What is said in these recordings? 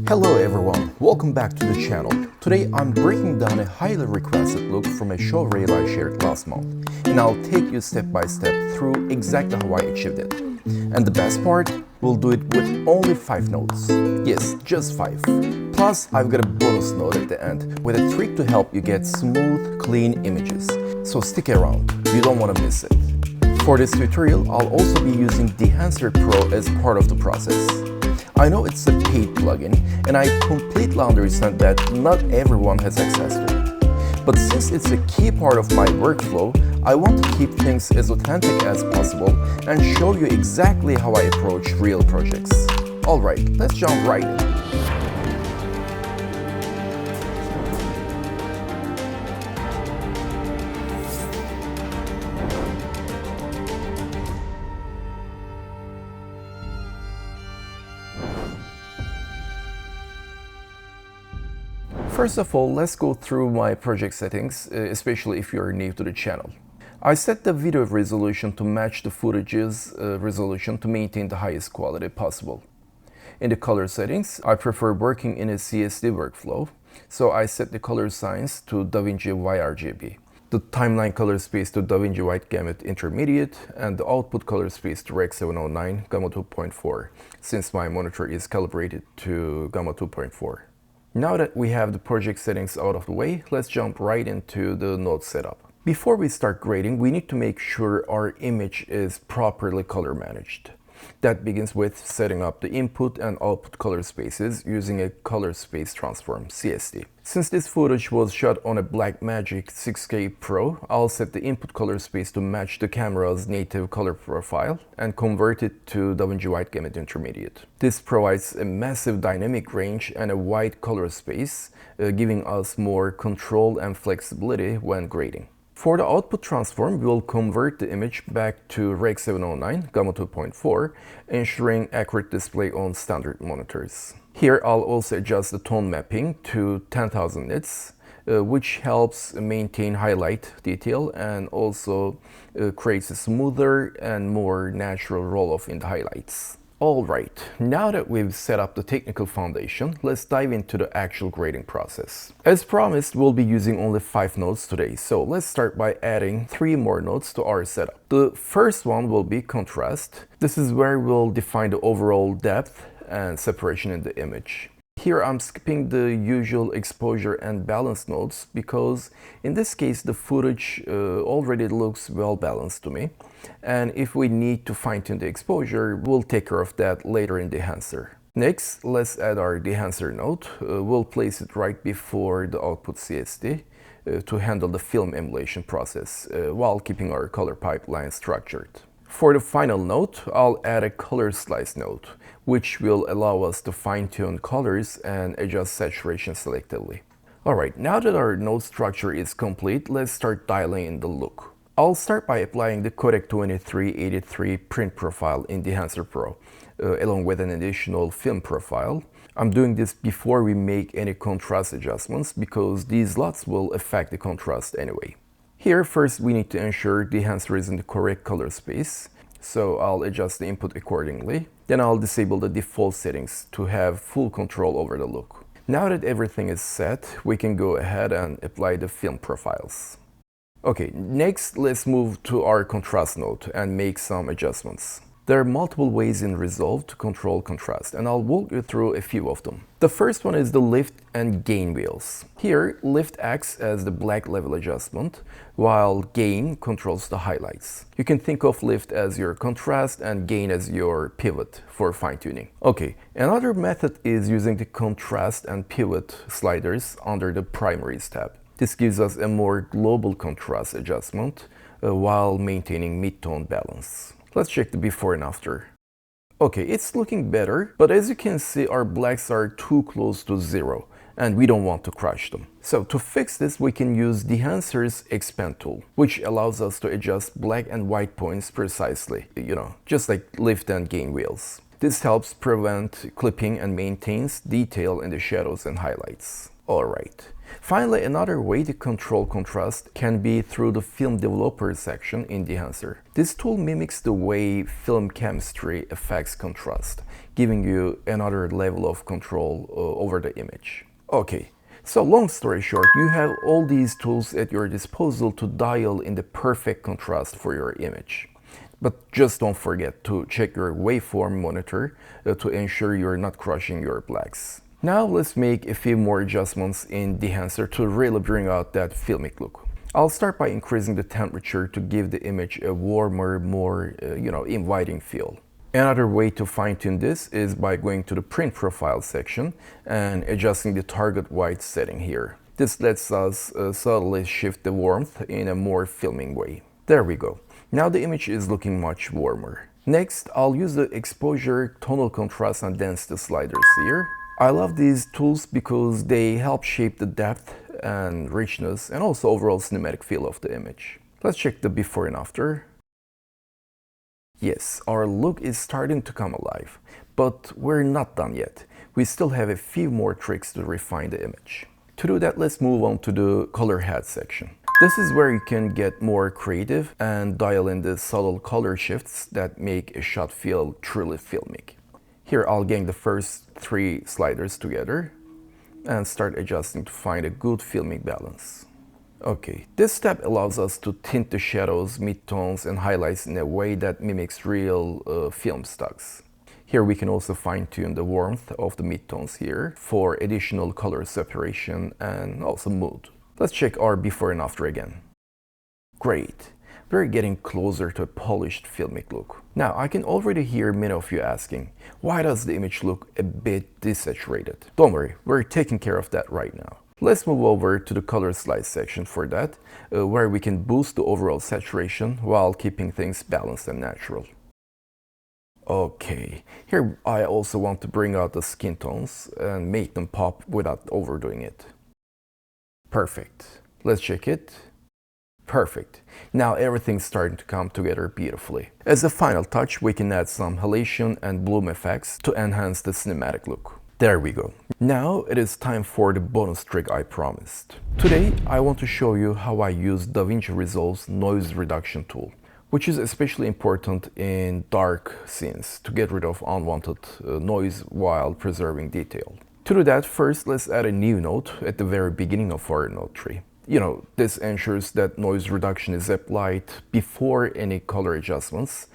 Hello everyone, welcome back to the channel. Today I'm breaking down a highly requested look from a show reel I shared last month, and I'll take you step by step through exactly how I achieved it. And the best part, we'll do it with only 5 notes. Yes, just 5. Plus, I've got a bonus note at the end with a trick to help you get smooth, clean images. So stick around, you don't want to miss it. For this tutorial, I'll also be using Dehancer Pro as part of the process. I know it's a paid plugin, and I completely understand that not everyone has access to it. But since it's a key part of my workflow, I want to keep things as authentic as possible and show you exactly how I approach real projects. Alright, let's jump right in. First of all, let's go through my project settings, especially if you're new to the channel. I set the video resolution to match the footage's resolution to maintain the highest quality possible. In the color settings, I prefer working in a CST workflow, so I set the color science to DaVinci YRGB, the timeline color space to DaVinci White Gamut Intermediate, and the output color space to Rec 709 Gamma 2.4, since my monitor is calibrated to Gamma 2.4. Now that we have the project settings out of the way, let's jump right into the node setup. Before we start grading, we need to make sure our image is properly color managed. That begins with setting up the input and output color spaces using a color space transform, CST. Since this footage was shot on a Blackmagic 6K Pro, I'll set the input color space to match the camera's native color profile and convert it to DaVinci White Gamut Intermediate. This provides a massive dynamic range and a wide color space, giving us more control and flexibility when grading. For the output transform, we'll convert the image back to Rec 709 Gamma 2.4, ensuring accurate display on standard monitors. Here I'll also adjust the tone mapping to 10,000 nits, which helps maintain highlight detail and also creates a smoother and more natural roll-off in the highlights. Alright, now that we've set up the technical foundation, let's dive into the actual grading process. As promised, we'll be using only 5 nodes today, so let's start by adding 3 more nodes to our setup. The first one will be contrast. This is where we'll define the overall depth and separation in the image. Here I'm skipping the usual exposure and balance nodes because in this case the footage already looks well balanced to me, and if we need to fine-tune the exposure, we'll take care of that later in Dehancer. Next, let's add our Dehancer node. We'll place it right before the output CST to handle the film emulation process while keeping our color pipeline structured. For the final node, I'll add a color slice node, which will allow us to fine-tune colors and adjust saturation selectively. Alright, now that our node structure is complete, let's start dialing in the look. I'll start by applying the Codec 2383 print profile in Dehancer Pro, along with an additional film profile. I'm doing this before we make any contrast adjustments because these LUTs will affect the contrast anyway. Here, first we need to ensure Dehancer is in the correct color space, so I'll adjust the input accordingly. Then I'll disable the default settings to have full control over the look. Now that everything is set, we can go ahead and apply the film profiles. Okay, next let's move to our contrast node and make some adjustments. There are multiple ways in Resolve to control contrast, and I'll walk you through a few of them. The first one is the lift and gain wheels. Here, lift acts as the black level adjustment, while gain controls the highlights. You can think of lift as your contrast and gain as your pivot for fine-tuning. Okay, another method is using the contrast and pivot sliders under the primaries tab. This gives us a more global contrast adjustment while maintaining mid-tone balance. Let's check the before and after. Okay, it's looking better, but as you can see, our blacks are too close to 0, and we don't want to crush them. So to fix this, we can use Dehancer's expand tool, which allows us to adjust black and white points precisely, just like lift and gain wheels. This helps prevent clipping and maintains detail in the shadows and highlights. Alright. Finally, another way to control contrast can be through the film developer section in Dehancer. This tool mimics the way film chemistry affects contrast, giving you another level of control over the image. Okay, so long story short, you have all these tools at your disposal to dial in the perfect contrast for your image. But just don't forget to check your waveform monitor to ensure you're not crushing your blacks. Now let's make a few more adjustments in Dehancer to really bring out that filmic look. I'll start by increasing the temperature to give the image a warmer, more inviting feel. Another way to fine-tune this is by going to the print profile section and adjusting the target white setting here. This lets us subtly shift the warmth in a more filming way. There we go. Now the image is looking much warmer. Next, I'll use the exposure, tonal contrast and density sliders here. I love these tools because they help shape the depth and richness and also overall cinematic feel of the image. Let's check the before and after. Yes, our look is starting to come alive, but we're not done yet. We still have a few more tricks to refine the image. To do that, let's move on to the color head section. This is where you can get more creative and dial in the subtle color shifts that make a shot feel truly filmic. Here I'll gang the first 3 sliders together and start adjusting to find a good filmic balance. Okay, this step allows us to tint the shadows, midtones and highlights in a way that mimics real film stocks. Here we can also fine-tune the warmth of the midtones here for additional color separation and also mood. Let's check our before and after again. Great! We're getting closer to a polished filmic look. Now, I can already hear many of you asking, why does the image look a bit desaturated? Don't worry, we're taking care of that right now. Let's move over to the color slide section for that, where we can boost the overall saturation while keeping things balanced and natural. Okay, here I also want to bring out the skin tones and make them pop without overdoing it. Perfect. Let's check it. Perfect. Now everything's starting to come together beautifully. As a final touch, we can add some halation and bloom effects to enhance the cinematic look. There we go. Now it is time for the bonus trick I promised. Today I want to show you how I use DaVinci Resolve's noise reduction tool, which is especially important in dark scenes to get rid of unwanted noise while preserving detail. To do that, first let's add a new node at the very beginning of our node tree. This ensures that noise reduction is applied before any color adjustments,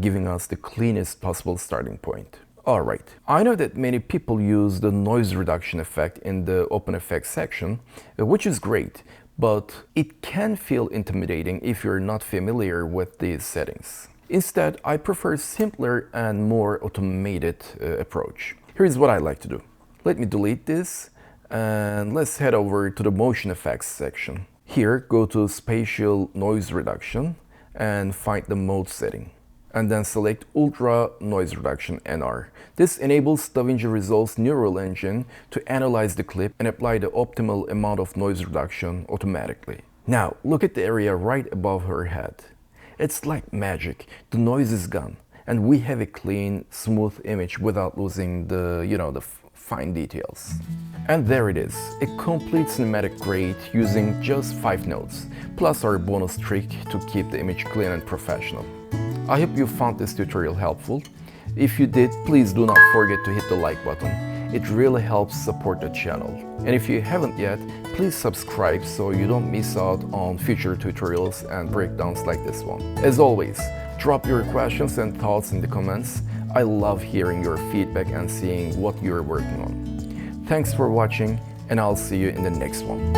giving us the cleanest possible starting point. Alright, I know that many people use the noise reduction effect in the open effects section, which is great, but it can feel intimidating if you're not familiar with these settings. Instead, I prefer a simpler and more automated approach. Here's what I like to do. Let me delete this. And let's head over to the motion effects section. Here, go to spatial noise reduction and find the mode setting. And then select Ultra Noise Reduction NR. This enables DaVinci Resolve's neural engine to analyze the clip and apply the optimal amount of noise reduction automatically. Now, look at the area right above her head. It's like magic. The noise is gone, and we have a clean, smooth image without losing the fine details. And there it is, a complete cinematic grade using just 5 nodes, plus our bonus trick to keep the image clean and professional. I hope you found this tutorial helpful. If you did, please do not forget to hit the like button. It really helps support the channel. And if you haven't yet, please subscribe so you don't miss out on future tutorials and breakdowns like this one. As always, drop your questions and thoughts in the comments. I love hearing your feedback and seeing what you're working on. Thanks for watching, and I'll see you in the next one.